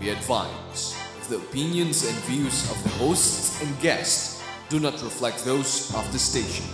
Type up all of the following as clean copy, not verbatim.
Be advised, the opinions and views of the hosts and guests do not reflect those of the station.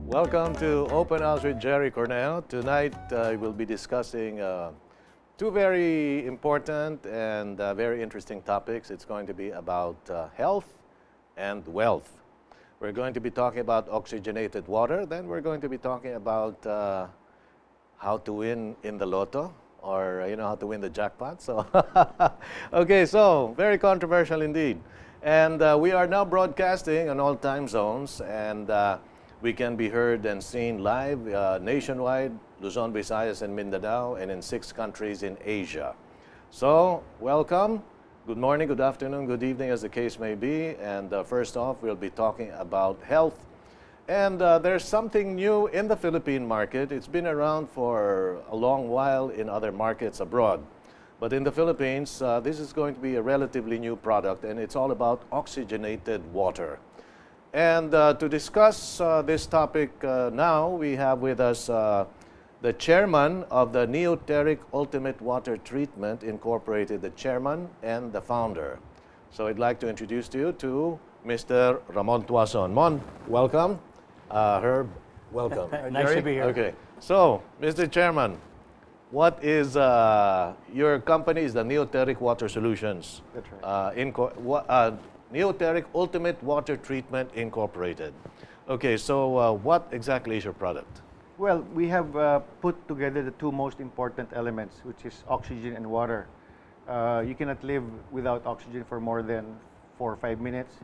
Welcome to Open House with Gerry Cornejo. Tonight we'll be discussing two very important and very interesting topics. It's going to be about health and wealth. We're going to be talking about oxygenated water. Then we're going to be talking about how to win in the lotto, or how to win the jackpot. So, okay, so very controversial indeed. And we are now broadcasting on all time zones, and we can be heard and seen live nationwide, Luzon, Visayas, and Mindanao, and in 6 countries in Asia. So, welcome. Good morning, good afternoon, good evening, as the case may be. And first off, we'll be talking about health. And there's something new in the Philippine market. It's been around for a long while in other markets abroad. But in the Philippines, this is going to be a relatively new product, and it's all about oxygenated water. And to discuss this topic now, we have with us the chairman of the Neoteric Ultimate Water Treatment Incorporated, the chairman and the founder. So I'd like to introduce to you to Mr. Ramon Tuazon. Mon, welcome. Herb, welcome. Nice to be here. Okay. So, Mr. Chairman, what is your company is the Neoteric Water Solutions. That's right. Neoteric Ultimate Water Treatment Incorporated. Okay, so what exactly is your product? Well, we have put together the two most important elements, which is oxygen and water. You cannot live without oxygen for more than 4 or 5 minutes.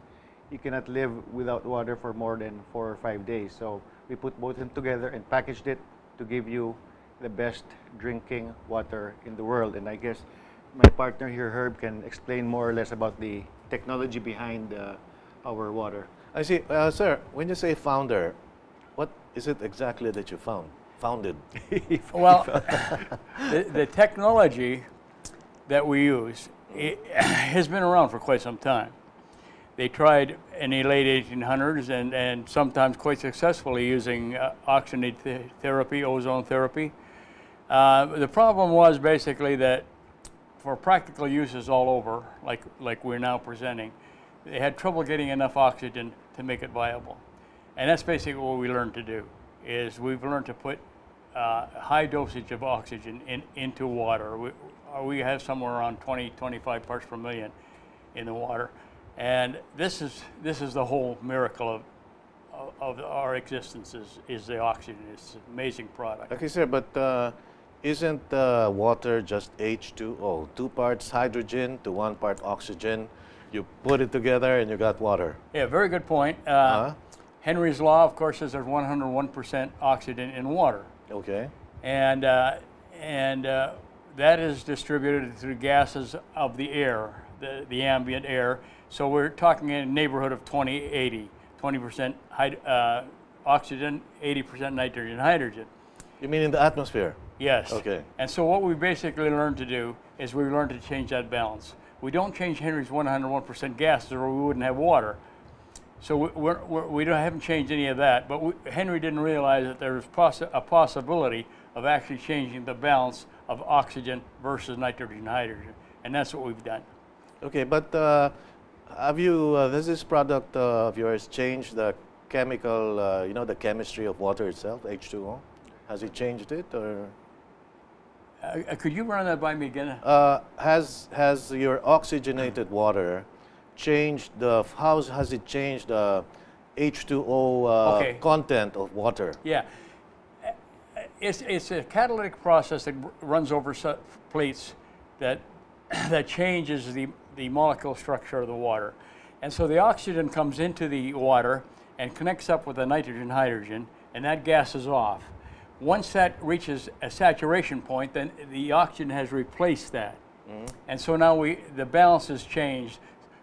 You cannot live without water for more than 4 or 5 days. So we put both of them together and packaged it to give you the best drinking water in the world. And I guess my partner here, Herb, can explain more or less about the technology behind our water. I see. Sir, when you say founder, what is it exactly that you founded? Well, the technology that we use has been around for quite some time. They tried in the late 1800s and sometimes quite successfully using oxygenated therapy, ozone therapy. The problem was basically that for practical uses all over, like we're now presenting, they had trouble getting enough oxygen to make it viable. And that's basically what we learned to do, is we've learned to put high dosage of oxygen into water. We have somewhere around 20, 25 parts per million in the water. And this is the whole miracle of our existence is the oxygen. It's an amazing product. Okay, sir, but isn't water just H2O? 2 parts hydrogen to 1 part oxygen. You put it together and you got water. Yeah, very good point. Henry's law, of course, says there's 101% oxygen in water. Okay. And that is distributed through gases of the air, the ambient air. So we're talking in a neighborhood of 20-80, 20% oxygen, 80% nitrogen, hydrogen. You mean in the atmosphere? Yes. Okay. And so what we basically learned to do is we learned to change that balance. We don't change Henry's 101% gases or we wouldn't have water. So we haven't changed any of that, but Henry didn't realize that there was a possibility of actually changing the balance of oxygen versus nitrogen and hydrogen, and that's what we've done. Okay, but have you, does this product of yours change the chemical, the chemistry of water itself, H2O? Has it changed it, or? Could you run that by me again? Has your oxygenated water changed how has it changed the H2O Okay. content of water. Yeah. It's a catalytic process that runs over plates that that changes the molecule structure of the water. And so the oxygen comes into the water and connects up with the nitrogen hydrogen, and that gases off. Once that reaches a saturation point, then the oxygen has replaced that. And so now the balance has changed.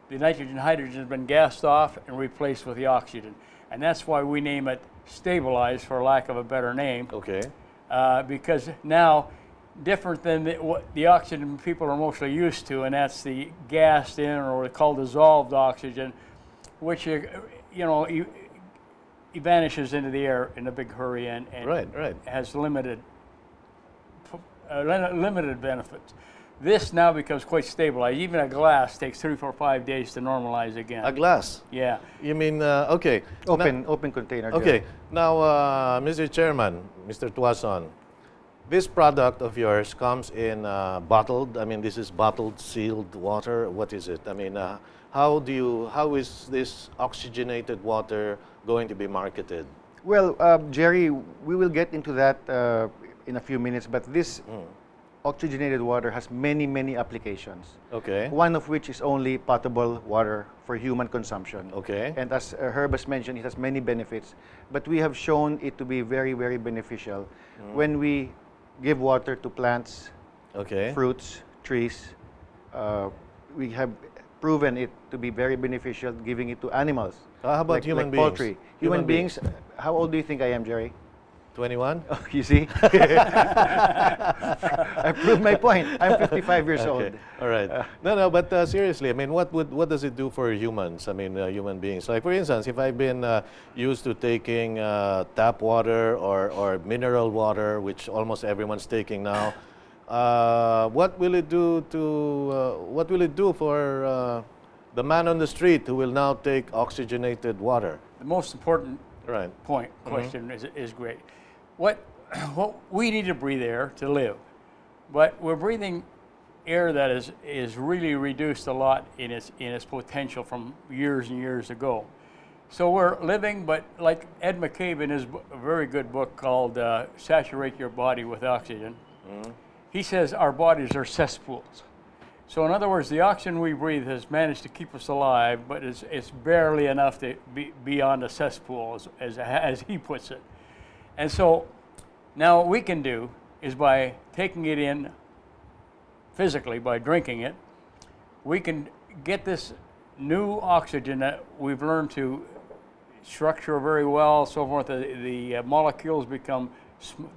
The nitrogen hydrogen has been gassed off and replaced with the oxygen. And that's why we name it stabilized, for lack of a better name. Okay. Because now, different than what the oxygen people are mostly used to, and that's the gassed in or called dissolved oxygen, which it vanishes into the air in a big hurry and Right. has limited benefits. This now becomes quite stabilized. Even a glass takes 3, 4, 5 days to normalize again. A glass? Yeah. You mean, okay. Open container. Okay. Now, Mr. Chairman, Mr. Tuazon, this product of yours comes in bottled. I mean, this is bottled, sealed water. What is it? I mean, how is this oxygenated water going to be marketed? Well, Jerry, we will get into that in a few minutes, but this oxygenated water has many, many applications. Okay. One of which is only potable water for human consumption. Okay. And as Herb has mentioned, it has many benefits. But we have shown it to be very, very beneficial when we give water to plants, Okay. fruits, trees. We have proven it to be very beneficial giving it to animals. How about human beings? Poultry. Human beings, how old do you think I am, Jerry? 21? Oh, you see? I proved my point. I'm 55 years old. All right. No, but seriously, I mean, what does it do for humans? I mean, human beings. Like, for instance, if I've been used to taking tap water or mineral water, which almost everyone's taking now, what will it do for the man on the street who will now take oxygenated water? The most important question is great. What we need to breathe air to live, but we're breathing air that is really reduced a lot in its potential from years and years ago. So we're living, but like Ed McCabe in his very good book called Saturate Your Body with Oxygen, he says our bodies are cesspools. So in other words, the oxygen we breathe has managed to keep us alive, but it's barely enough to be beyond a cesspool, as he puts it. And so now what we can do is by taking it in physically, by drinking it, we can get this new oxygen that we've learned to structure very well, so forth. The molecules become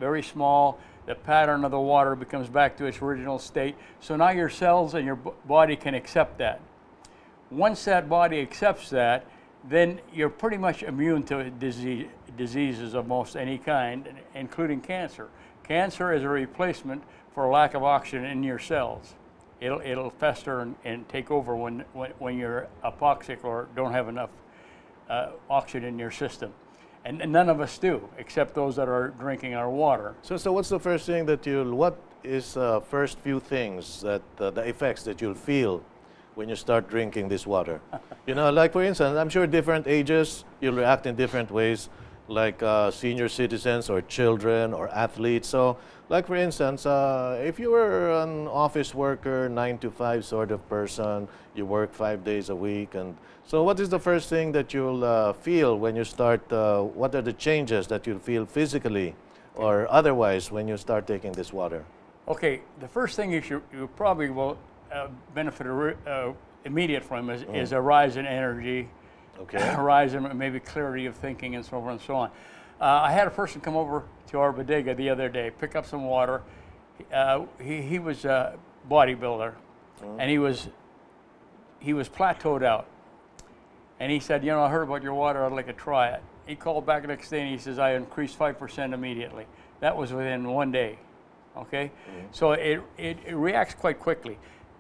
very small. The pattern of the water becomes back to its original state. So now your cells and your body can accept that. Once that body accepts that, then you're pretty much immune to diseases of most any kind, including cancer. Cancer is a replacement for lack of oxygen in your cells. It'll fester and take over when you're apoxic or don't have enough oxygen in your system. And none of us do, except those that are drinking our water. So what's the first thing that what is the first few things that the effects that you'll feel when you start drinking this water? You know, like for instance, I'm sure different ages, you'll react in different ways, like senior citizens or children or athletes. So like for instance, if you were an office worker, 9 to 5 sort of person, you work 5 days a week, and so what is the first thing that you'll feel when you start, what are the changes that you'll feel physically or otherwise when you start taking this water? Okay, the first thing you probably will benefit immediate from is a rise in energy, a rise in maybe clarity of thinking and so forth and so on. I had a person come over to our bodega the other day, pick up some water. He was a bodybuilder, and he was plateaued out. And he said, you know, I heard about your water, I'd like to try it. He called back the next day and he says, I increased 5% immediately. That was within 1 day, okay? So it reacts quite quickly.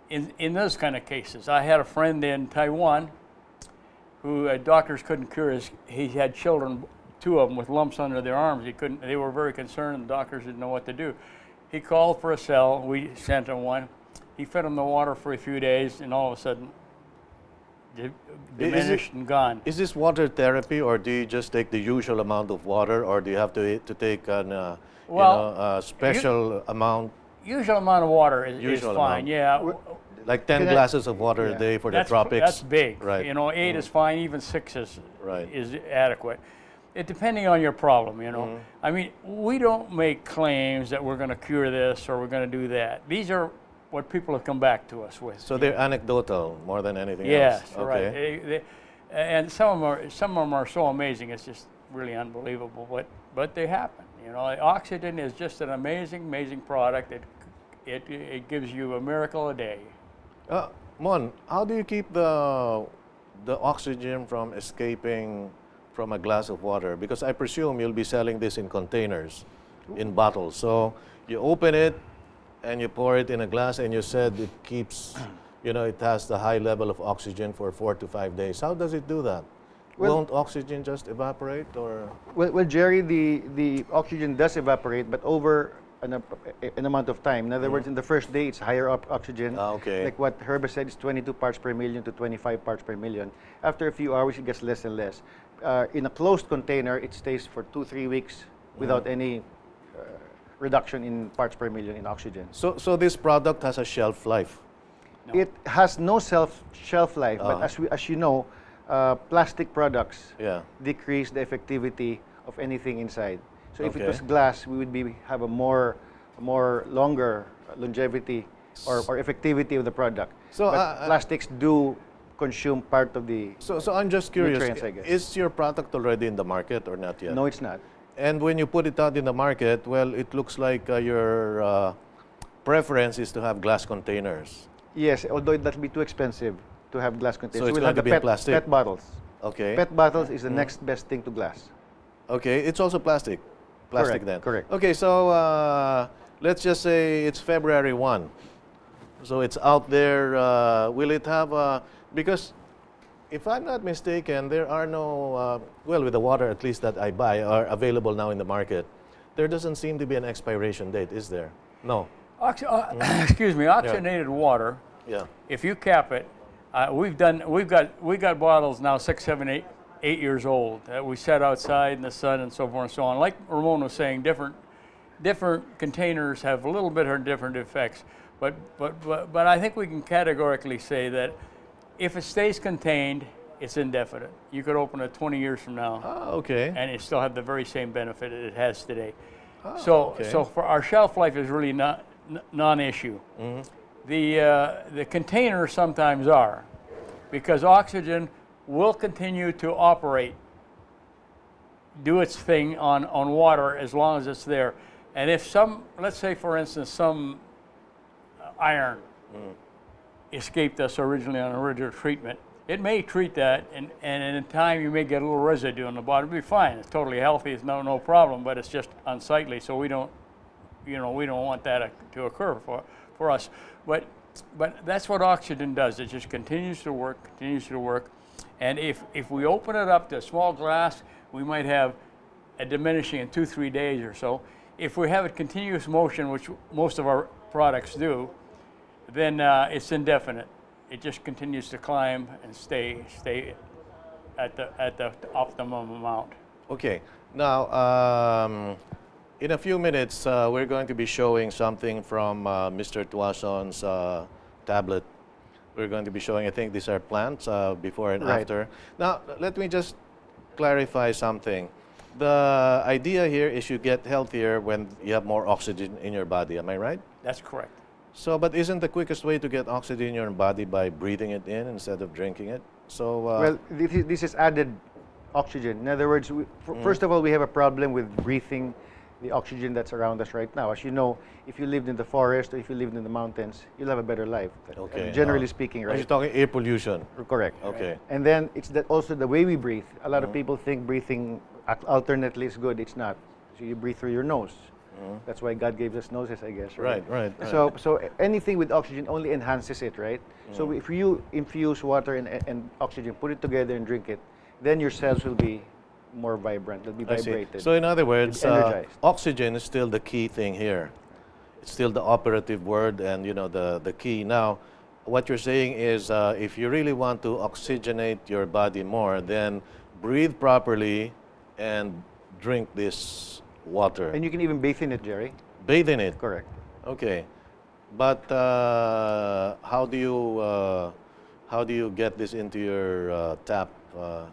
In those kind of cases, I had a friend in Taiwan who doctors couldn't cure. He had children, 2 of them, with lumps under their arms. They were very concerned, and the doctors didn't know what to do. He called for a cell. We sent him one. He fed him the water for a few days, and all of a sudden, diminished and gone. Is this water therapy, or do you just take the usual amount of water, or do you have to take an special amount? Usual amount of water is Usual fine. amount. Yeah. Like 10 glasses of water a day for the tropics? That's big. Right. You know, 8 is fine, even 6 is, Right. is adequate. It depending on your problem, you know. I mean, we don't make claims that we're going to cure this or we're going to do that. These are what people have come back to us with. So they're anecdotal more than anything yes, else? Yes, right. And some of them are so amazing, it's just really unbelievable, but they happen. You know, oxygen is just an amazing product. It gives you a miracle a day. Mon, how do you keep the oxygen from escaping from a glass of water? Because I presume you'll be selling this in containers, in bottles. So you open it and you pour it in a glass, and you said it keeps, you know, it has the high level of oxygen for 4 to 5 days. How does it do that? Well, won't oxygen just evaporate, or? Well, Jerry, the oxygen does evaporate, but over an amount of time. In other words, in the first day, it's higher oxygen. Okay. Like what Herbert said, it's 22 parts per million to 25 parts per million. After a few hours, it gets less and less. In a closed container, it stays for 2-3 weeks without any reduction in parts per million in oxygen. So this product has a shelf life? No. It has no shelf life, but as you know, plastic products decrease the effectivity of anything inside. So if it was glass, we would have a more longer longevity or effectivity of the product. So plastics do consume part of the So I'm just curious, nutrients, I guess. Is your product already in the market or not yet? No, it's not. And when you put it out in the market, well, it looks like your preference is to have glass containers. Yes, although that'll be too expensive to have glass containers. So it's we'll going have to the be plastic? PET bottles. Okay. PET bottles is the next best thing to glass. Okay, it's also plastic. Plastic Correct, then. correct. Okay, so let's just say it's February 1. So it's out there. Will it have because if I'm not mistaken, there are no, well, with the water at least that I buy are available now in the market, there doesn't seem to be an expiration date, is there? No. Excuse me, oxygenated water. Yeah. If you cap it, we got bottles now 6, 7, 8 years old that we set outside in the sun and so forth and so on. Like Ramon was saying, different containers have a little bit of different effects, but I think we can categorically say that if it stays contained, it's indefinite. You could open it 20 years from now, okay, and it still have the very same benefit it has today. So for our shelf life is really not non-issue. The containers sometimes are, because oxygen will continue to operate, do its thing on water as long as it's there. And if let's say for instance, some iron escaped us originally on original treatment, it may treat that, and in time you may get a little residue on the bottom. It'll be fine. It's totally healthy. It's no problem. But it's just unsightly. So we don't want that to occur for us. But that's what oxygen does. It just continues to work. And if we open it up to a small glass, we might have a diminishing in 2-3 days or so. If we have a continuous motion, which most of our products do, then it's indefinite. It just continues to climb and stay at the optimum amount. Okay. Now, in a few minutes, we're going to be showing something from Mr. Tuazon's tablet. We're going to be showing, I think these are plants before and after. Now, let me just clarify something. The idea here is you get healthier when you have more oxygen in your body. Am I right? That's correct. So, but isn't the quickest way to get oxygen in your body by breathing it in instead of drinking it? So, well, this is added oxygen. In other words, first of all, we have a problem with breathing the oxygen that's around us right now. As you know, if you lived in the forest or if you lived in the mountains, you'll have a better life. Okay. Generally speaking, right? You're talking air pollution. Correct. Okay. And then it's also the way we breathe. A lot of people think breathing alternately is good. It's not. So you breathe through your nose. That's why God gave us noses, I guess. Right. Right. So anything with oxygen only enhances it, right? So if you infuse water and oxygen, put it together and drink it, then your cells will be more vibrant. They'll be vibrated. So in other words, energized. oxygen is still the key thing here. It's still the operative word and the key. Now, what you're saying is if you really want to oxygenate your body more, then breathe properly and drink this water. And you can even bathe in it, Jerry. Bathe in it. Correct. Okay, but how do you get this into your tap?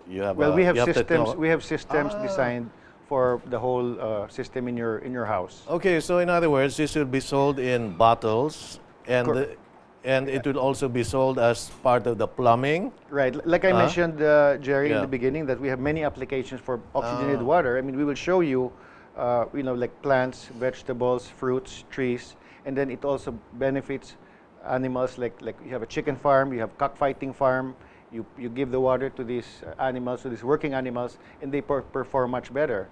You have Well, we have you systems. We have systems designed for the whole system in your house. Okay, so in other words, this will be sold in bottles, and Cor- it will also be sold as part of the plumbing. Right. Like I mentioned, Jerry, in Yeah. the beginning, that we have many applications for oxygenated water. I mean, we will show you, like plants, vegetables, fruits, trees, and then it also benefits animals. Like you have a chicken farm, you have cockfighting farm. You give the water to these animals, to these working animals, and they perform much better.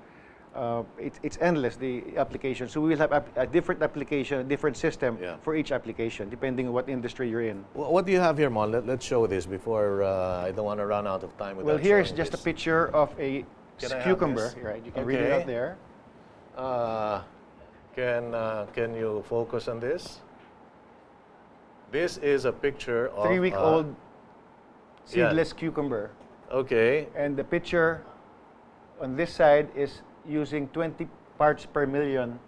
It's endless, the application. So we will have a different application, a different system for each application, depending on what industry you're in. What do you have here, Mon? Let's show this before I don't want to run out of time. Well, here's just a picture of a Can I have cucumber. this? Right, you can read it out there. Can you focus on this? This is a picture of 3-week-old seedless cucumber. Okay. And the picture on this side is using 20 parts per million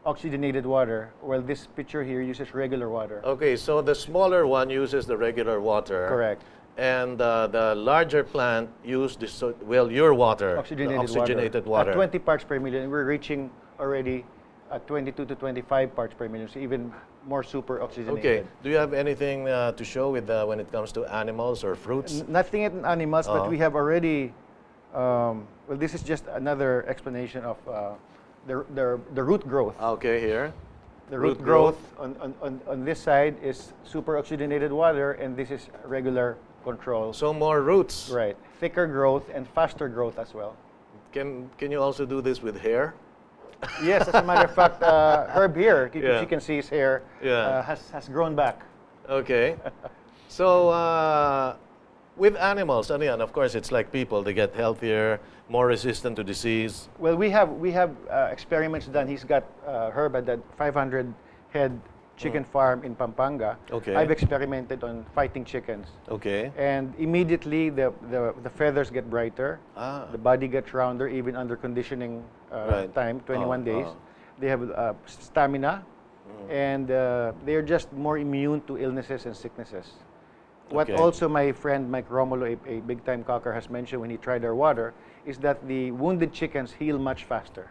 oxygenated water, while this picture here uses regular water. Okay, so the smaller one uses the regular water. Correct. And the larger plant uses your water, Oxygenated water. At 20 parts per million, we're reaching already at 22 to 25 parts per million, so even more super oxygenated. Okay. Do you have anything to show with when it comes to animals or fruits? Nothing in animals, but we have already. Well, this is just another explanation of the root growth. Okay, here. The root growth on this side is super oxygenated water, and this is regular control. So more roots. Right. Thicker growth and faster growth as well. Can you also do this with hair? Yes, as a matter of fact, Herb here, you can see his hair has grown back. Okay. So with animals, and of course, it's like people. They get healthier, more resistant to disease. Well, we have experiments done. He's got Herb at that 500 head chicken farm in Pampanga. Okay. I've experimented on fighting chickens. Okay. And immediately the feathers get brighter, the body gets rounder, even under conditioning time, 21 days. They have stamina, and they're just more immune to illnesses and sicknesses. What also my friend Mike Romulo, a big-time cocker, has mentioned when he tried our water is that the wounded chickens heal much faster.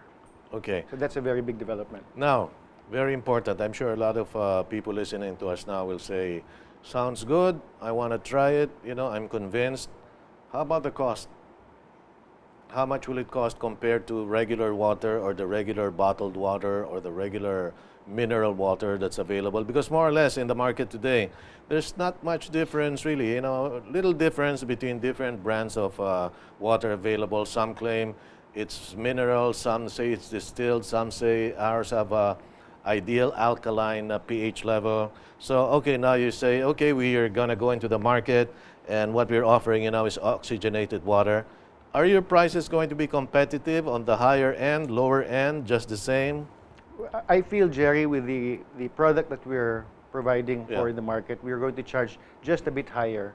Okay. So that's a very big development. Now, very important. I'm sure a lot of people listening to us now will say, sounds good, I want to try it, I'm convinced. How about the cost? How much will it cost compared to regular water or the regular bottled water or the regular mineral water that's available? Because more or less in the market today, there's not much difference really, little difference between different brands of water available. Some claim it's mineral, some say it's distilled, some say ours have a ideal alkaline pH level. So, okay, now you say, okay, we are going to go into the market, and what we're offering is oxygenated water. Are your prices going to be competitive on the higher end, lower end, just the same? I feel, Jerry, with the product that we're providing for the market, we're going to charge just a bit higher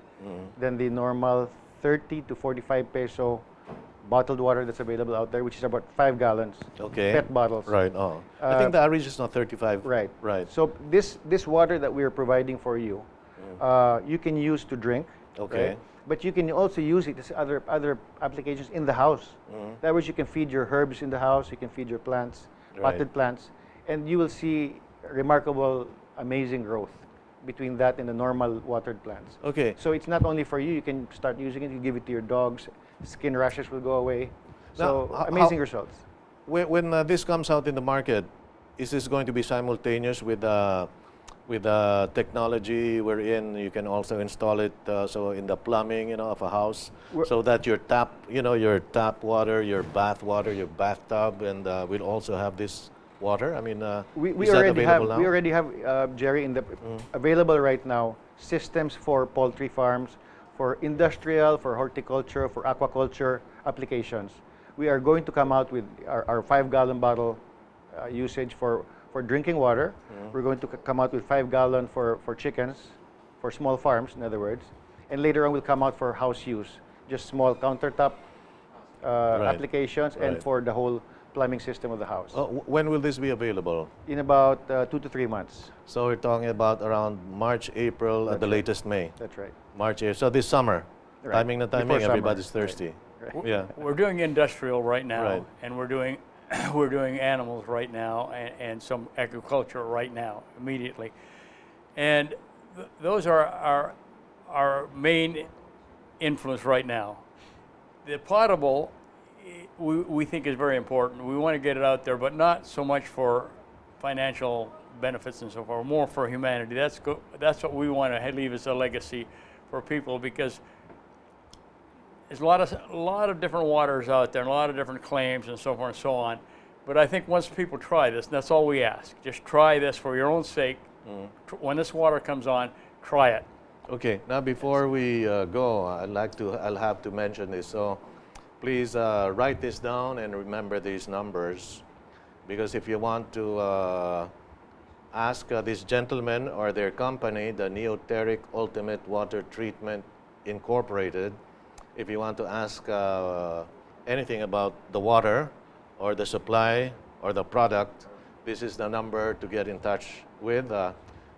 than the normal 30 to 45 peso bottled water that's available out there, which is about 5 gallons. Okay. PET bottles. Right. Oh, I think the average is not 35. Right. Right. So this water that we're providing for you, you can use to drink. Okay. Right? But you can also use it as other applications in the house. That way you can feed your herbs in the house, you can feed your plants, potted plants, and you will see remarkable, amazing growth between that and the normal watered plants. Okay. So it's not only for you, you can start using it, you give it to your dogs, skin rashes will go away. So Now, amazing results. When this comes out in the market, is this going to be simultaneous with technology wherein you can also install it so in the plumbing of a house, so that your tap water, your bath water, your bathtub, and will also have this water? I mean, We is that already available have now? we already have Jerry available right now systems for poultry farms, for industrial, for horticulture, for aquaculture applications. We are going to come out with our 5-gallon bottle usage for drinking water. We're going to come out with 5-gallon for chickens, for small farms, in other words, and later on will come out for house use, just small countertop applications, and for the whole plumbing system of the house. When will this be available? In about 2 to 3 months. So we're talking about around March, April, at the latest May. That's right. March, April. So this summer. Right. Timing na timing, Before summer. everybody's thirsty. Right. Yeah. We're doing industrial right now, Right. and we're doing we're doing animals right now, and some agriculture right now, immediately, and those are our main influence right now. The potable, we think is very important. We want to get it out there, but not so much for financial benefits and so forth, more for humanity. That's what we want to leave as a legacy for people, because there's a lot of different waters out there and a lot of different claims and so forth and so on. But I think once people try this, and that's all we ask, just try this for your own sake. When this water comes on, try it. Okay, now before we go, I'll have to mention this. So please write this down and remember these numbers, because if you want to ask this gentleman or their company, the Neoteric Ultimate Water Treatment Incorporated, if you want to ask anything about the water or the supply or the product, this is the number to get in touch with,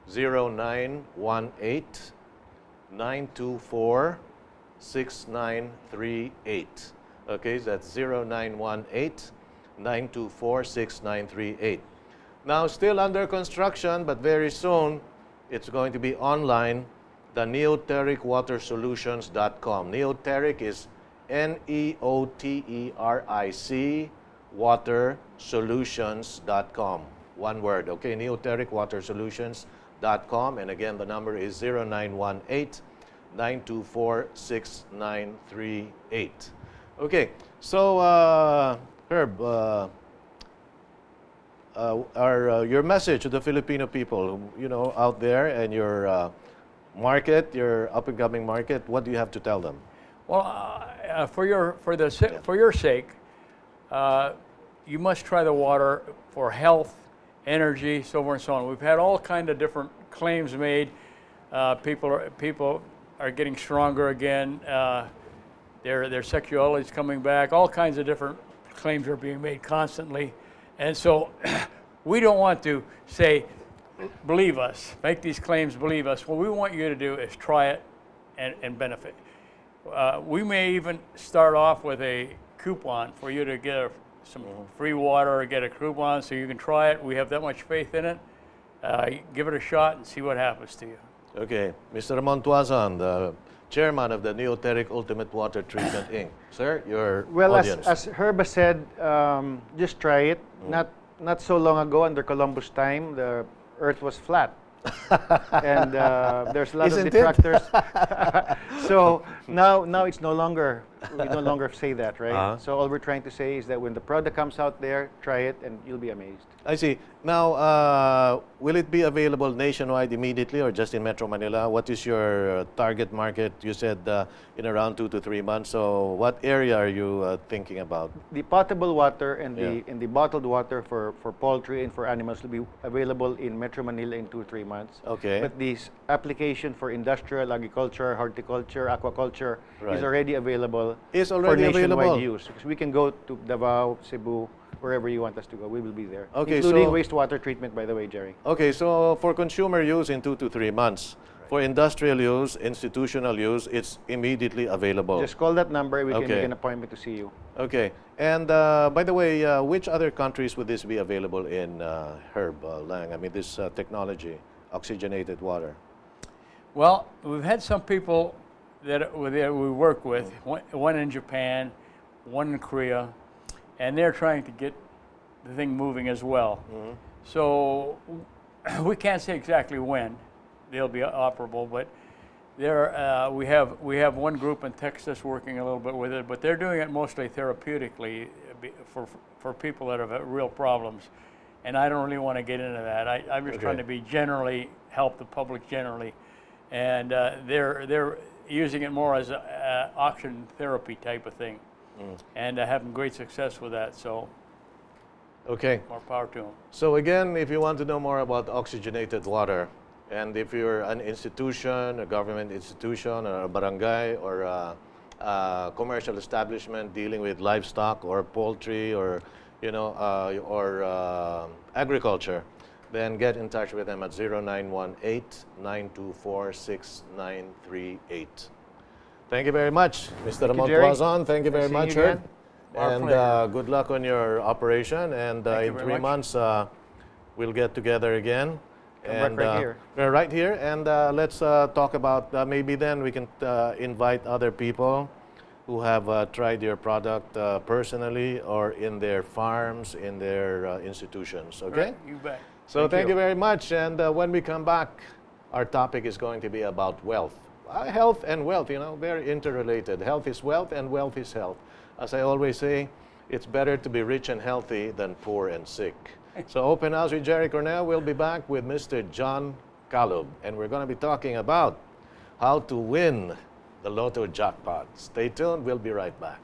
0918-924-6938. Okay, that's 0918-924-6938. Now, still under construction, but very soon, it's going to be online, the neotericwatersolutions.com. Neoteric is Neoteric watersolutions.com. One word, okay? Neotericwatersolutions.com. And again, the number is 0918-924-6938. Okay, so Herb, your message to the Filipino people, out there, and your market, your up-and-coming market, what do you have to tell them? Well, for your sake, you must try the water for health, energy, so forth and so on. We've had all kind of different claims made. People are getting stronger again. Their sexuality is coming back. All kinds of different claims are being made constantly, and so we don't want to say, believe us, make these claims, believe us. What we want you to do is try it and benefit. We may even start off with a coupon for you to get some free water, or get a coupon so you can try it. We have that much faith in it. Give it a shot and see what happens to you. Okay, Mr. Ramon Tuazon, the chairman of the Neoteric Ultimate Water Treatment Inc. Sir, your audience. As Herb has said, just try it. Not so long ago, under Columbus time, the Earth was flat. And there's a lot of detractors. So now it's we no longer say that, right? So all we're trying to say is that when the product comes out there, try it and you'll be amazed. I see. Now, will it be available nationwide immediately or just in Metro Manila? What is your target market? You said in around 2 to 3 months. So what area are you thinking about? The potable water and the bottled water for poultry and for animals will be available in Metro Manila in 2 or 3 months. Okay. But this application for industrial, agriculture, horticulture, aquaculture is already available for nationwide use. Because we can go to Davao, Cebu, wherever you want us to go, we will be there. Okay, including wastewater treatment, by the way, Gerry. Okay, so for consumer use in 2 to 3 months. For industrial use, institutional use, it's immediately available. Just call that number, we can make an appointment to see you. Okay, and by the way, which other countries would this be available in, Herb Lang? I mean, this technology, oxygenated water. Well, we've had some people that we work with, one in Japan, one in Korea, and they're trying to get the thing moving as well. So we can't say exactly when they'll be operable, but we have one group in Texas working a little bit with it, but they're doing it mostly therapeutically for people that have real problems. And I don't really want to get into that. I'm just trying to be help the public generally. And they're using it more as an oxygen therapy type of thing. And having great success with that, so more power to them. So again, if you want to know more about oxygenated water, And if you're an institution, a government institution, or a barangay, or a commercial establishment dealing with livestock or poultry, or agriculture, then get in touch with them at 0918-924-6938. Thank you very much, Mr. Ramon Tuazon. Thank you very much, sir. And good luck on your operation. And in 3 months, we'll get together again. And right here. We're right here. And let's talk about, maybe then we can invite other people who have tried your product personally or in their farms, in their institutions. Okay? Right, you bet. So thank you very much. And when we come back, our topic is going to be about wealth. Health and wealth, very interrelated. Health is wealth and wealth is health. As I always say, it's better to be rich and healthy than poor and sick. So Open House with Gerry Cornejo. We'll be back with Mr. John Calub. And we're going to be talking about how to win the Lotto jackpot. Stay tuned. We'll be right back.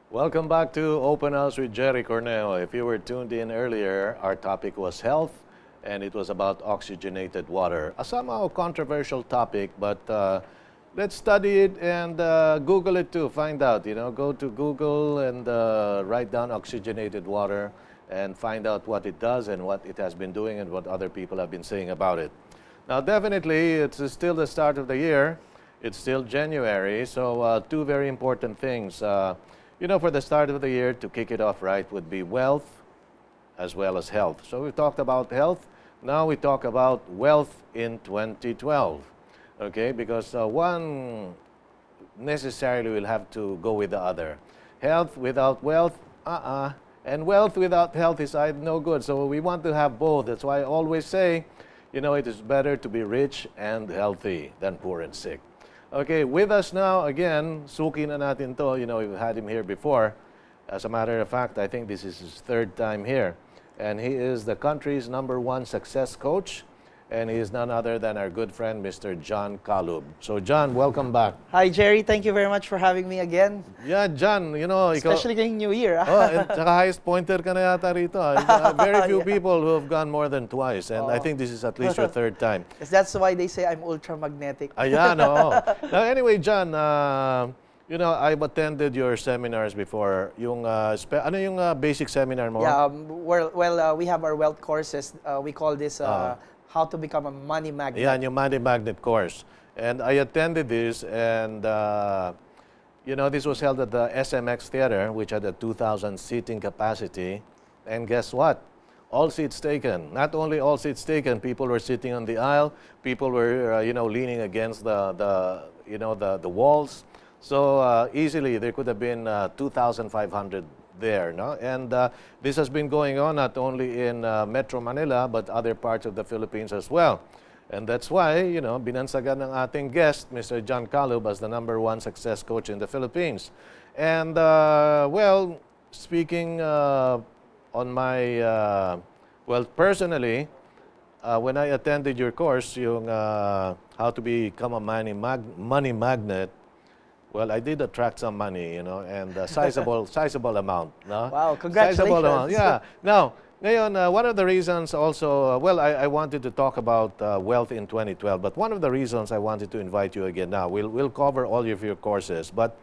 Welcome back to Open House with Gerry Cornejo. If you were tuned in earlier, our topic was health, and it was about oxygenated water. A somehow controversial topic, but let's study it and Google it too. Find out, go to Google and write down oxygenated water and find out what it does and what it has been doing and what other people have been saying about it. Now, definitely, it's still the start of the year. It's still January, so two very important things. For the start of the year, to kick it off right, would be wealth as well as health. So we talked about health. Now we talk about wealth in 2012. Okay, because one necessarily will have to go with the other. Health without wealth, and wealth without health is no good. So we want to have both. That's why I always say, it is better to be rich and healthy than poor and sick. Okay, with us now, again, suki na natin to. We've had him here before. As a matter of fact, I think this is his third time here. And he is the country's #1 success coach. And he is none other than our good friend, Mr. John Calub. So, John, welcome back. Hi, Gerry. Thank you very much for having me again. Yeah, John, Especially ngayong New Year. and saka highest pointer ka na yata rito. Very few people who have gone more than twice. And I think this is at least your third time. That's why they say I'm ultra-magnetic. Ayan, oo. Now, anyway, John, I've attended your seminars before. Ano yung basic seminar mo? Yeah, we have our wealth courses. We call this How to Become a Money Magnet. Yeah, yung Money Magnet course. And I attended this, and this was held at the SMX Theater, which had a 2,000 seating capacity. And guess what? All seats taken. Not only all seats taken, people were sitting on the aisle. People were, leaning against the walls. So easily there could have been 2,500 there, no? And this has been going on not only in Metro Manila but other parts of the Philippines as well. And that's why, binansagan ng ating guest, Mr. John Calub, as the #1 success coach in the Philippines. And, speaking on my, personally, when I attended your course, yung how to become a money magnet, well, I did attract some money, and a sizable amount. No? Wow, congratulations. Sizable amount, yeah. Now, ngayon, one of the reasons also, I wanted to talk about wealth in 2012, but one of the reasons I wanted to invite you again now, we'll cover all of your courses, but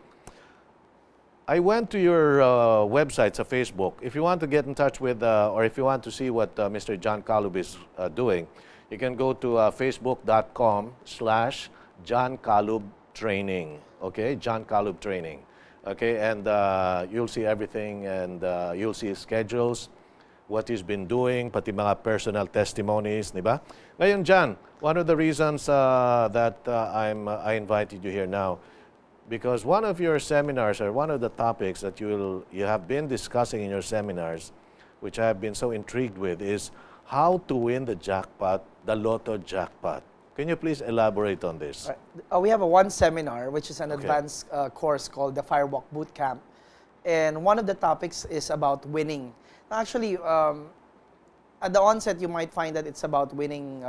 I went to your website, sa Facebook. If you want to get in touch with, or if you want to see what Mr. John Calub is doing, you can go to facebook.com/John Calub Training. Okay, John Calub Training. Okay, and you'll see everything, and you'll see schedules. what he's been doing, pati mga personal testimonies, di ba? Ngayon, John, one of the reasons that I invited you here now, because one of your seminars, or one of the topics that you have been discussing in your seminars, which I have been so intrigued with, is how to win the jackpot, the Lotto jackpot. Can you please elaborate on this? Right. We have one seminar, which is an advanced course called the Firewalk Bootcamp. And one of the topics is about winning. Actually, at the onset, you might find that it's about winning,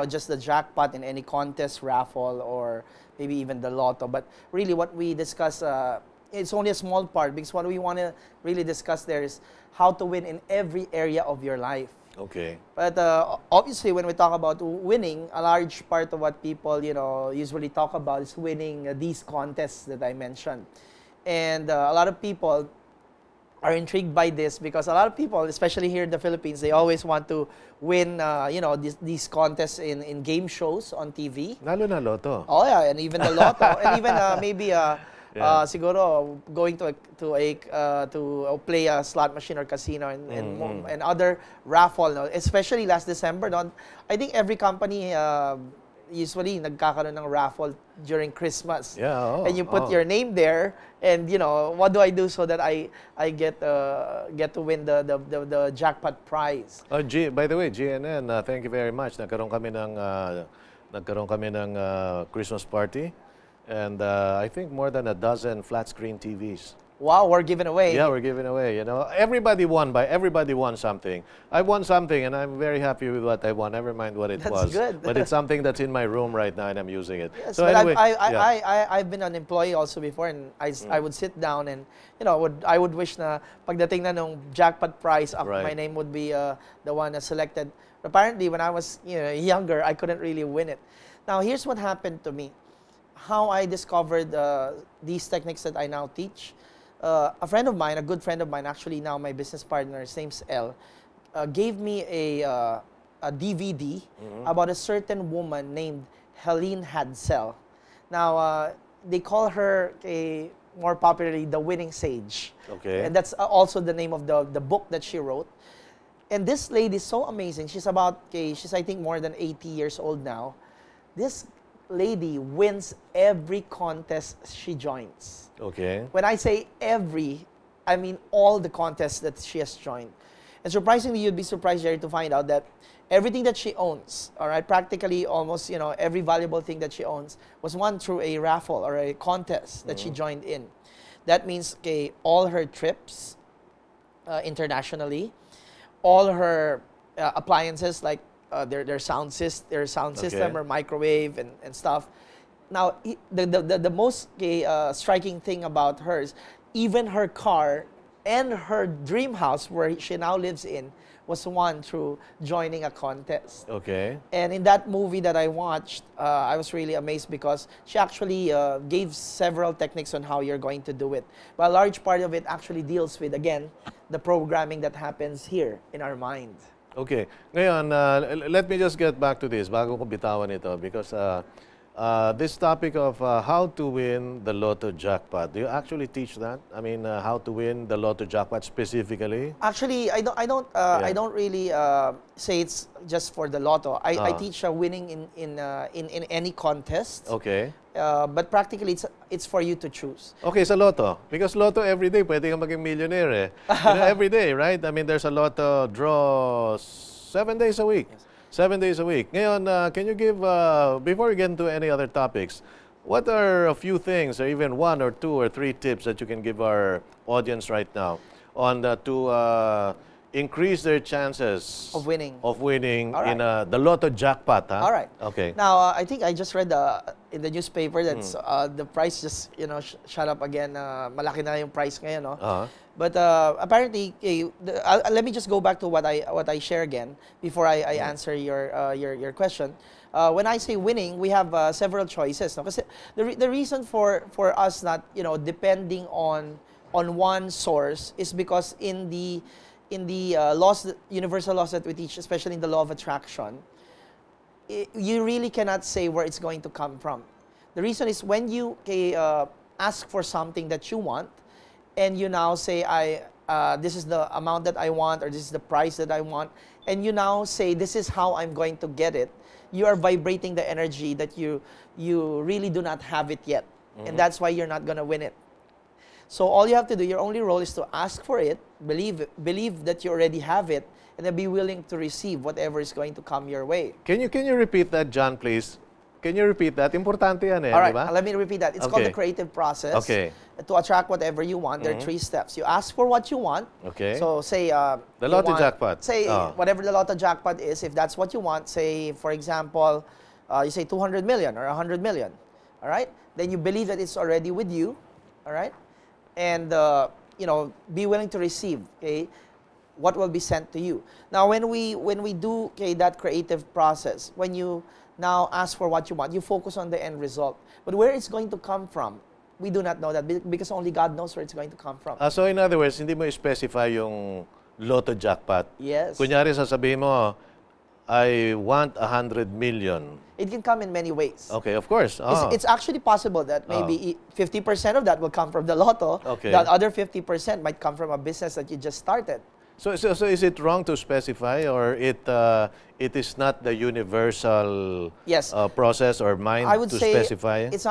just the jackpot in any contest, raffle, or maybe even the lotto. But really what we discuss, it's only a small part, because what we want to really discuss there is how to win in every area of your life. Okay. But obviously, when we talk about winning, a large part of what people, usually talk about is winning these contests that I mentioned. And a lot of people are intrigued by this because a lot of people, especially here in the Philippines, they always want to win, these contests in game shows on TV. Lalo na Lotto. Oh yeah, and even the lotto, and even maybe siguro going to play a slot machine or casino and other raffle. No? Especially last December, I think every company usually nagkakaroon ng raffle during Christmas. Yeah, and you put your name there, and what do I do so that I get to win the jackpot prize? By the way, GNN, thank you very much. Nagkaroon kami ng Christmas party, and I think more than a dozen flat screen TVs. Wow, we're giving away. Yeah, we're giving away. Everybody won something. I won something, and I'm very happy with what I won. Never mind what it was. That's good. But it's something that's in my room right now, and I'm using it. Yes, So but anyway, I've been an employee also before, and I would sit down and I would wish na pagdating na nung jackpot prize, my name would be the one selected. Apparently, when I was younger, I couldn't really win it. Now, here's what happened to me. How I discovered these techniques that I now teach. A friend of mine, a good friend of mine, actually now my business partner, his name's El, gave me a DVD about a certain woman named Helene Hadsell. Now, they call her more popularly the Winning Sage. Okay. And that's also the name of the book that she wrote. And this lady is so amazing. She's I think more than 80 years old now. This lady wins every contest she joins. Okay. When I say every, I mean all the contests that she has joined. And surprisingly, you'd be surprised, Jerry, to find out that everything that she owns, all right, practically almost, every valuable thing that she owns was won through a raffle or a contest that she joined in. That means, all her trips internationally, all her appliances like their sound system or microwave and stuff. Now, the most striking thing about hers, even her car and her dream house where she now lives in was won through joining a contest. Okay. And in that movie that I watched, I was really amazed because she actually gave several techniques on how you're going to do it. But a large part of it actually deals with, again, the programming that happens here in our mind. Okay. Ngayon, let me just get back to this bago ko bitawan ito because this topic of how to win the Lotto jackpot, do you actually teach that? I mean, how to win the Lotto jackpot specifically? Actually, I don't really say it's just for the Lotto. I teach winning in any contest. Okay. But practically, it's for you to choose. Okay, sa Lotto. Because Lotto every day, pwede kang maging millionaire every day, right? I mean, there's a Lotto draw 7 days a week. Yes. 7 days a week. Ngayon, can you give, before we get into any other topics, what are a few things, or even 1 or 2 or 3 tips that you can give our audience right now on to increase their chances Of winning. in the Lotto jackpot? Huh? All right. Okay. Now, I think I just read in the newspaper that the price just shot up again. Malaki na yung price ngayon, no? But apparently, let me just go back to what I share again before I answer your question. When I say winning, we have several choices. No? Kasi the reason for us not depending on one source is because in the universal laws that we teach, especially in the law of attraction, you really cannot say where it's going to come from. The reason is when you ask for something that you want, and you now say, this is the amount that I want, or this is the price that I want, and you now say, this is how I'm going to get it, you are vibrating the energy that you really do not have it yet. And that's why you're not going to win it. So all you have to do, your only role is to ask for it, believe that you already have it, and then be willing to receive whatever is going to come your way. Can you repeat that, John, please? Can you repeat that? Importante yan eh, All right, di ba? let me repeat that. It's called the creative process. Okay. To attract whatever you want, there are 3 steps. You ask for what you want. Okay. So say the lotto jackpot. Say whatever the lotto jackpot is, if that's what you want, say for example, you say 200 million or 100 million. All right? Then you believe that it's already with you. All right? And you know, be willing to receive, okay, what will be sent to you. Now when we do that creative process, when you now ask for what you want, you focus on the end result. But where it's going to come from, we do not know that, because only God knows where it's going to come from. So in other words, hindi mo specify yung lotto jackpot. Yes. Kunyari sasabihin mo, I want 100 million. It can come in many ways. Okay, of course. It's actually possible that maybe 50% of that will come from the lotto. Okay. The other 50% might come from a business that you just started. So is it wrong to specify, or it is not the universal process or mind I would to say specify? it's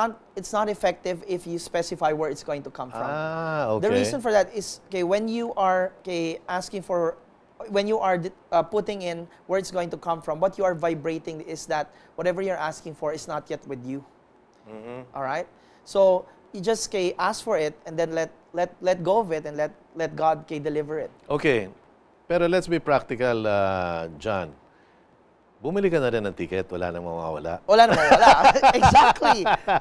not effective if you specify where it's going to come from. Okay. The reason for that is when you are asking for, when you are putting in where it's going to come from, what you are vibrating is that whatever you're asking for is not yet with you. All right? So you just ask for it, and then let go of it, and let God deliver it. Okay. Pero let's be practical, John. Bumili ka na rin ng ticket, wala nang mawawala. Wala nang mawawala.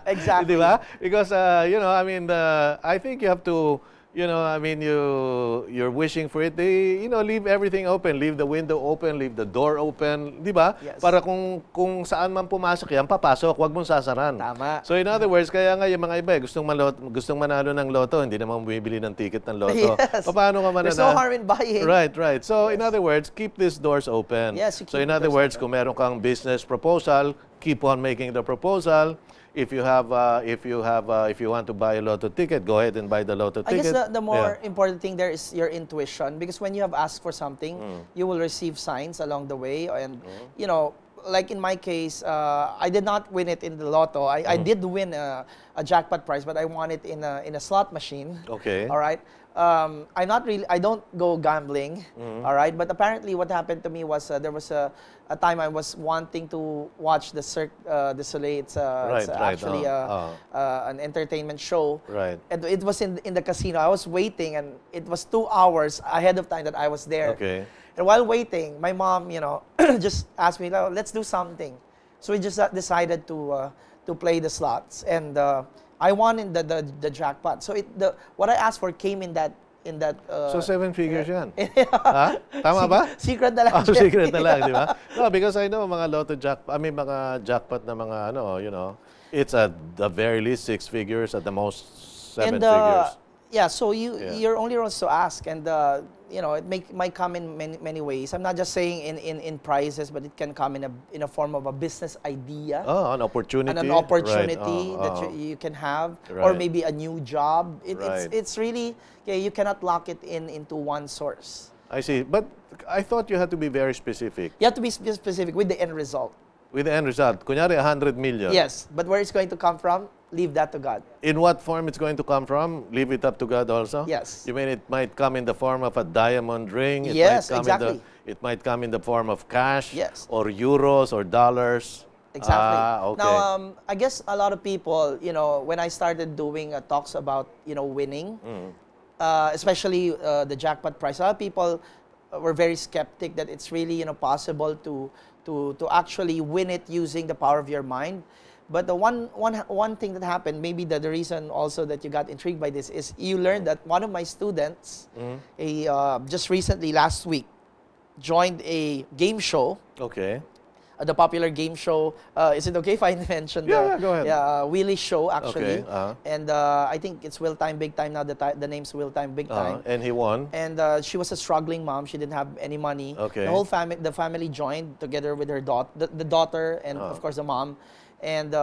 Exactly. Di ba? Because, you know, I mean, I think you have to, you know, I mean, you're wishing for it. They, you know, leave everything open. Leave the window open, leave the door open. Di ba? Yes. Para kung saan man pumasok yan, papasok. Huwag mong sasaran. Tama. So in other words, kaya nga yung mga iba, gustong manalo ng loto, hindi naman bumibili ng ticket ng loto. Yes. Paano ka manana? There's no harm in buying. Right. So in other words, keep these doors open. Yes, you so keep in the other doors words, kung meron kang business proposal, keep on making the proposal. If you want to buy a lotto ticket, go ahead and buy the lotto ticket. I guess the more important thing there is your intuition, because when you have asked for something, you will receive signs along the way, and you know, like in my case, I did not win it in the lotto. I did win a jackpot prize, but I won it in a slot machine. Okay. All right. I don't go gambling. All right. But apparently, what happened to me was there was a time I was wanting to watch the Cirque du Soleil. It's actually an entertainment show. Right. And it was in the casino. I was waiting, and it was 2 hours ahead of time that I was there. Okay. And while waiting, my mom, you know, just asked me, let's do something. So we just decided to play the slots, and I won in the jackpot. So what I asked for came in that. So 7 figures yan. Ha? Tama ba? Secret na lang. Secret na lang, di ba? No, because I know mga lotto jackpot, I mean mga jackpot na mga ano, you know, it's at the very least 6 figures, at the most 7 figures. Yeah, so your only role is to ask, and you know, it might come in many ways. I'm not just saying in prizes, but it can come in a form of a business idea. Oh, an opportunity. And an opportunity that you can have, or maybe a new job. It's really, you cannot lock it into one source. I see, but I thought you had to be very specific. You have to be specific with the end result. With the end result, kunyari 100 million. Yes, but where it's going to come from, leave that to God. In what form it's going to come from, leave it up to God also? Yes. You mean it might come in the form of a diamond ring? Yes, exactly. It might come in the form of cash, yes, or euros or dollars. Exactly. Okay. Now, I guess a lot of people, you know, when I started doing talks about, you know, winning, especially the jackpot prize, a lot of people were very skeptic that it's really, you know, possible to actually win it using the power of your mind. But the one thing that happened, maybe the reason also that you got intrigued by this, is you learned that one of my students, just recently, last week, joined a game show. Okay. The popular game show. Is it okay if I mention yeah, go ahead. Wheelie show, actually. Okay. And I think it's Will Time Big Time now. The name's Will Time Big Time. And he won. And she was a struggling mom. She didn't have any money. Okay. The family joined together with her the daughter, and of course the mom. And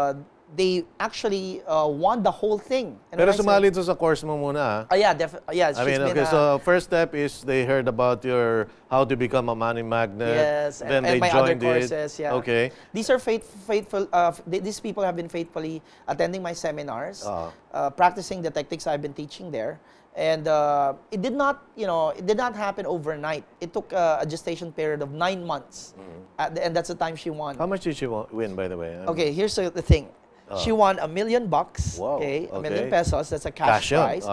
they actually won the whole thing. And Pero when I say- sumali ito sa course mo muna. yeah, definitely. Yeah, I mean, she's been, okay, so first step is they heard about your how to become a money magnet. yes, Then and they my other joined courses. it. Yeah. Okay. These are faithful. These people have been faithfully attending my seminars, Uh-huh. practicing the techniques I've been teaching there. And it did not, it did not happen overnight. It took a gestation period of 9 months, and that's the time she won. How much did she win, by the way? Okay, here's the thing. She won $1 million. Wow, Okay, $1 million okay. pesos. That's a cash Cash yun. prize.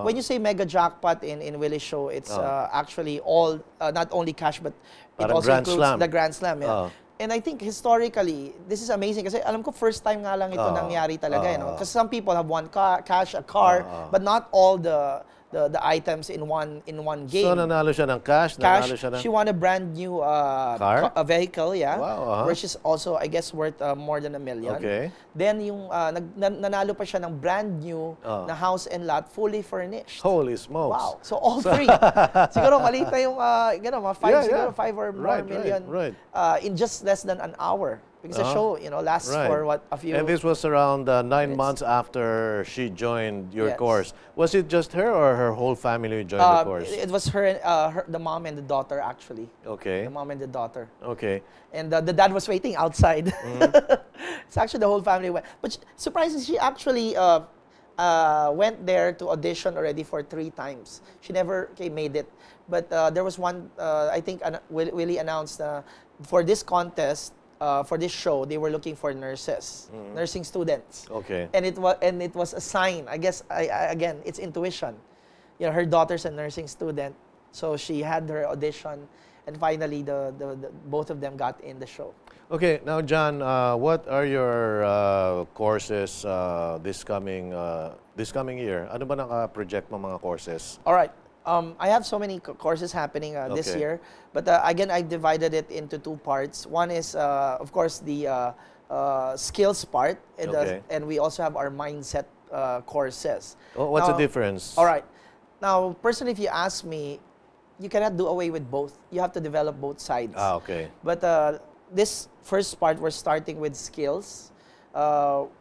When you say mega jackpot in Willy's show, it's actually all not only cash, but it Parang also Grand includes Slam. the Grand Slam. Yeah. And I think historically, this is amazing kasi alam ko first time nga lang ito nangyari talaga. Because some people have won cash, a car, but not all the items in one game. So nanalo siya ng cash, nanalo siya ng... She won a brand new Car? a vehicle, yeah. Wow, Which is also, I guess, worth more than $1 million. Okay. Then yung nanalo pa siya ng brand new na house and lot, fully furnished. Holy smokes. Wow. So all three. Siguro maliit na yung mga five or more million in just less than an hour. Because the show, lasts for what, a few... And this was around 9 months after she joined your course. Was it just her or her whole family joined the course? It was her, the mom and the daughter, actually. Okay. The mom and the daughter. Okay. And the dad was waiting outside. It's actually the whole family went. But surprisingly, she actually went there to audition already for 3 times. She never made it. But there was one, I think Willy announced for this contest, for this show, they were looking for nurses, nursing students. Okay. And it was a sign. I guess again, it's intuition. Her daughter's a nursing student, so she had her audition, and finally, the both of them got in the show. Okay, now John, what are your courses this coming year? Ano ba naka-project mo mga courses? All right. I have so many courses happening this year, but again, I divided it into 2 parts. One is, of course, the skills part, and we also have our mindset courses. What's the difference? All right. Now, personally, if you ask me, you cannot do away with both. You have to develop both sides. Okay. But this first part, we're starting with skills.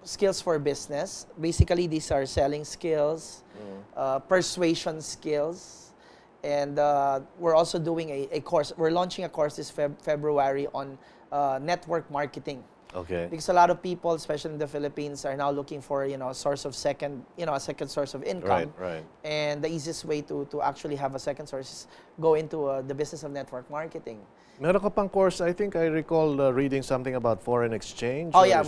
Skills for business. Basically, these are selling skills, persuasion skills, and we're also doing a course. We're launching a course this February on network marketing. Okay. Because a lot of people, especially in the Philippines, are now looking for a source of second source of income. Right. And the easiest way to actually have a second source is go into the business of network marketing. Meron ka pang course, I think I recall reading something about foreign exchange. Oh yeah,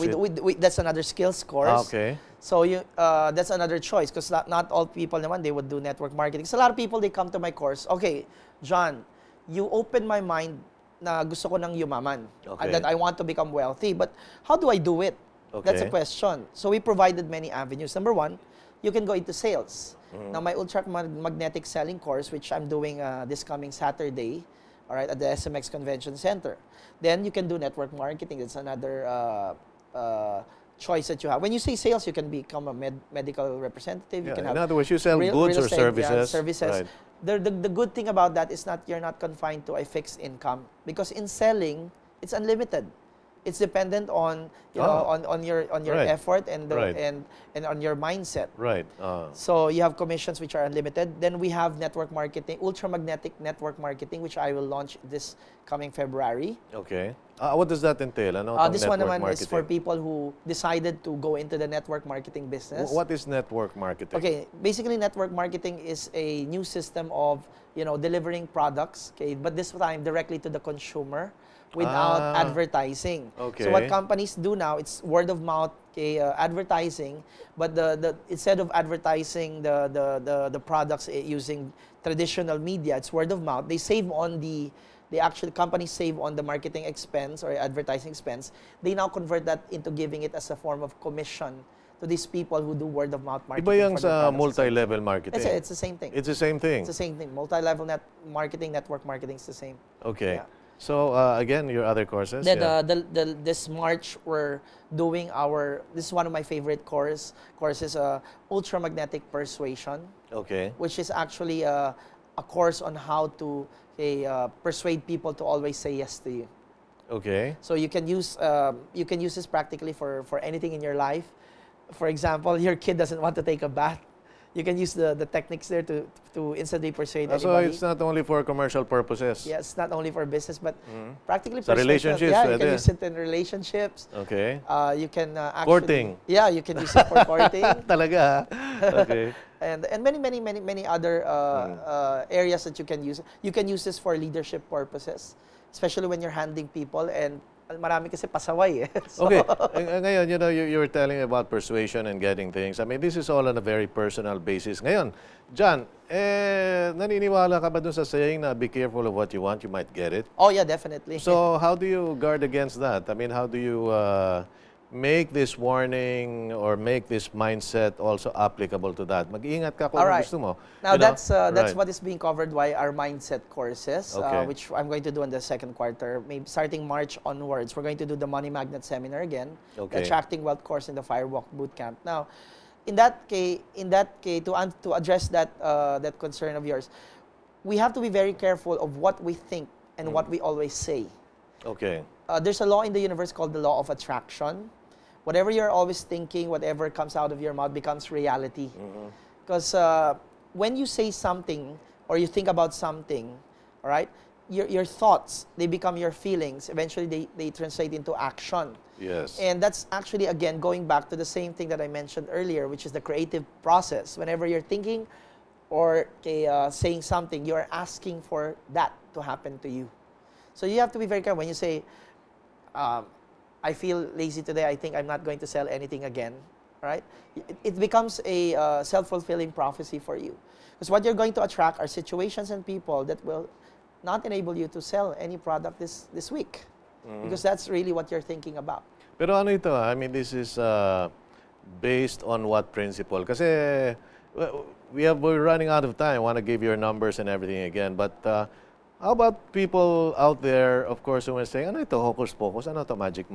that's another skills course. Okay. So that's another choice because not all people naman, they would do network marketing. So a lot of people, they come to my course. Okay, John, you opened my mind na gusto ko nang yumaman. Okay. That I want to become wealthy. But how do I do it? Okay. That's a question. So we provided many avenues. Number 1, you can go into sales. Now my ultra-magnetic selling course, which I'm doing this coming Saturday, all right, at the SMX Convention Center. Then you can do network marketing. That's another choice that you have. When you say sales, you can become a medical representative. You can have in other words, you sell goods real or estate, services. Services. Right. The good thing about that is you're not confined to a fixed income, because in selling, it's unlimited. It's dependent on on your effort and and on your mindset. Right. So you have commissions which are unlimited. Then we have network marketing, ultramagnetic network marketing, which I will launch this coming February. Okay. What does that entail? This one is for people who decided to go into the network marketing business. What is network marketing? Okay, basically network marketing is a new system of delivering products. Okay, but this time directly to the consumer without advertising. Okay. So what companies do now, it's word of mouth advertising, but instead of advertising the products using traditional media, it's word of mouth. They save on companies save on the marketing expense or advertising expense. They now convert that into giving it as a form of commission to these people who do word of mouth marketing. Iba yung sa multi-level marketing. It's the same thing. It's the same thing. It's the same thing. Multi-level marketing, network marketing is the same. Okay. Yeah. So again, your other courses. Then this March we're doing this is one of my favorite courses, ultramagnetic persuasion. Okay. Which is actually a course on how to persuade people to always say yes to you. Okay. So you can use this practically for anything in your life. For example, your kid doesn't want to take a bath. You can use the techniques there to instantly persuade So anybody. it's not only for commercial purposes. Yes, not only for business, but practically So personal. relationships, Yeah, you can pwede. use it in relationships. Okay. You can actually, Courting. Yeah, you can use it for courting. Talaga. Okay. And many other areas that you can use. You can use this for leadership purposes, especially when you're handling people, and marami kasi pasaway. So, Okay. Ngayon, you were telling me about persuasion and getting things. I mean, this is all on a very personal basis. Ngayon, John, naniniwala ka ba dun sa saying na be careful of what you want, you might get it? Oh yeah, definitely. So, how do you guard against that? I mean, how do you make this warning or make this mindset also applicable to that? Mag-iingat ka kung All ano right. gusto mo. Now You know? that's Right. what is being covered by our mindset courses, Okay. which I'm going to do in the second quarter, maybe starting March onwards. We're going to do the Money Magnet Seminar again, the Okay. Attracting Wealth course in the Firewalk Bootcamp. Now, in that case, to address that that concern of yours, we have to be very careful of what we think and what we always say. Okay. There's a law in the universe called the law of attraction. Whatever you're always thinking, whatever comes out of your mouth becomes reality. Because when you say something or you think about something, all right, your thoughts, they become your feelings. Eventually, they translate into action. Yes. And that's actually, again, going back to the same thing that I mentioned earlier, which is the creative process. Whenever you're thinking or saying something, you're asking for that to happen to you. So you have to be very careful when you say, I feel lazy today, I think I'm not going to sell anything again, right? It becomes a self-fulfilling prophecy for you. Because what you're going to attract are situations and people that will not enable you to sell any product this week. Because that's really what you're thinking about. Pero ano ito? I mean, this is based on what principle? Kasi we're running out of time. I want to give your numbers and everything again. But how about people out there, of course, who are saying, ano ito, hocus pocus, ano ito, magic?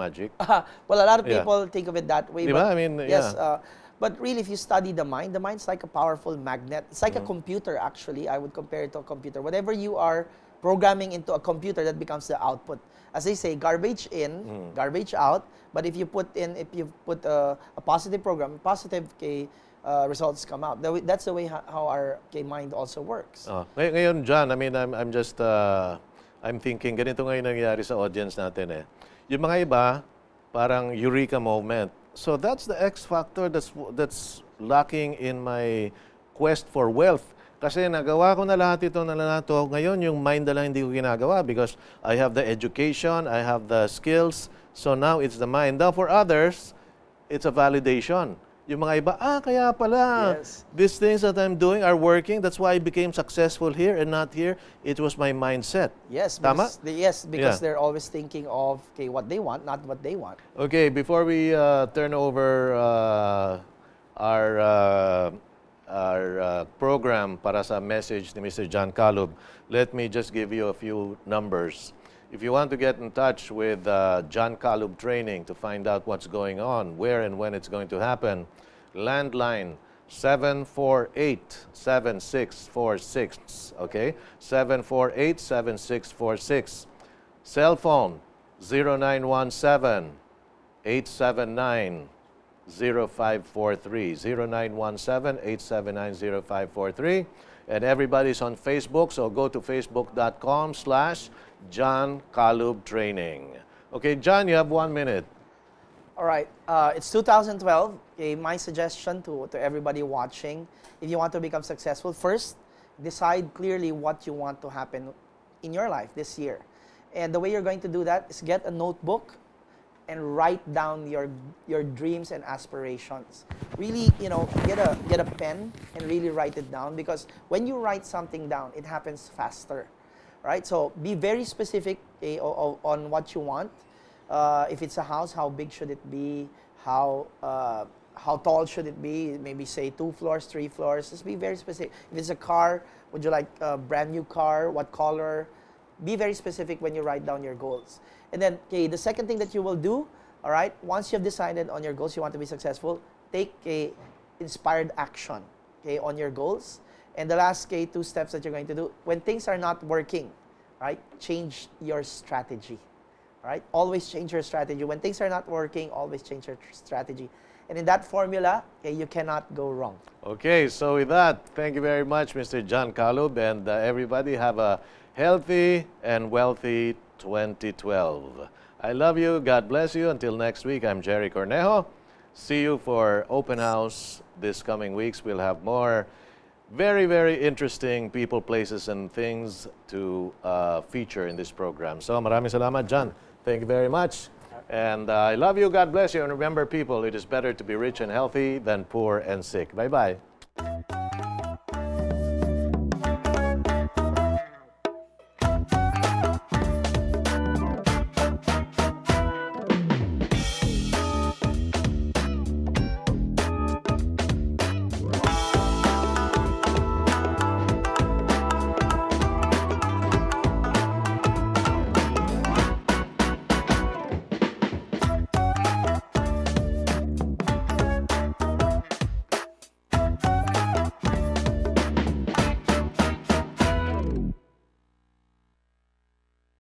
Well, a lot of Yeah. people think of it that way. Diba? But I mean, yes, yeah. but really, if you study the mind's like a powerful magnet. It's like a computer, actually. I would compare it to a computer. Whatever you are programming into a computer, that becomes the output. As they say, garbage in, garbage out. But if you put a positive program, positive results come out. That's the way how our mind also works. Ngayon, John, I mean, I'm just, I'm thinking, ganito ngayon nangyayari sa audience natin eh. Yung mga iba, parang eureka moment. So that's the X factor that's lacking in my quest for wealth. Kasi nagawa ko na lahat ito, ngayon yung mind na lang hindi ko ginagawa because I have the education, I have the skills, so now it's the mind. Now for others, it's a validation. Yung mga iba, kaya pala, Yes. these things that I'm doing are working, that's why I became successful here and not here. It was my mindset. Yes, Tama? because Yeah. they're always thinking of what they want, not what they want. Okay, before we turn over our program para sa message ni Mr. John Calub, let me just give you a few numbers. If you want to get in touch with John Calub Training to find out what's going on, where and when it's going to happen, landline 748-7646, okay? 748-7646. Cell phone 0917-879-0543. 0917-879-0543. And everybody's on Facebook, so go to facebook.com/John Calub Training. Okay, John, you have 1 minute. All right, it's 2012. Okay, my suggestion to everybody watching, if you want to become successful, first, decide clearly what you want to happen in your life this year. And the way you're going to do that is get a notebook and write down your dreams and aspirations. Really, get a pen and really write it down, because when you write something down, it happens faster, right? So be very specific on what you want. If it's a house, how big should it be? How tall should it be? Maybe say 2 floors, 3 floors. Just be very specific. If it's a car, would you like a brand new car? What color? Be very specific when you write down your goals. And then, the second thing that you will do, all right, once you have decided on your goals, you want to be successful, take inspired action, on your goals. And the last 2 steps that you're going to do, when things are not working, right, change your strategy. All All right? Always change your strategy. When things are not working, always change your strategy. And in that formula, okay, you cannot go wrong. Okay, so with that, thank you very much, Mr. John Calub, and everybody have a healthy and wealthy 2012. I love you. God bless you. Until next week, I'm Gerry Cornejo. See you for open house this coming weeks. We'll have more very, very interesting people, places, and things to feature in this program. So maraming salamat, John. Thank you very much. And I love you. God bless you. And remember, people, it is better to be rich and healthy than poor and sick. Bye-bye.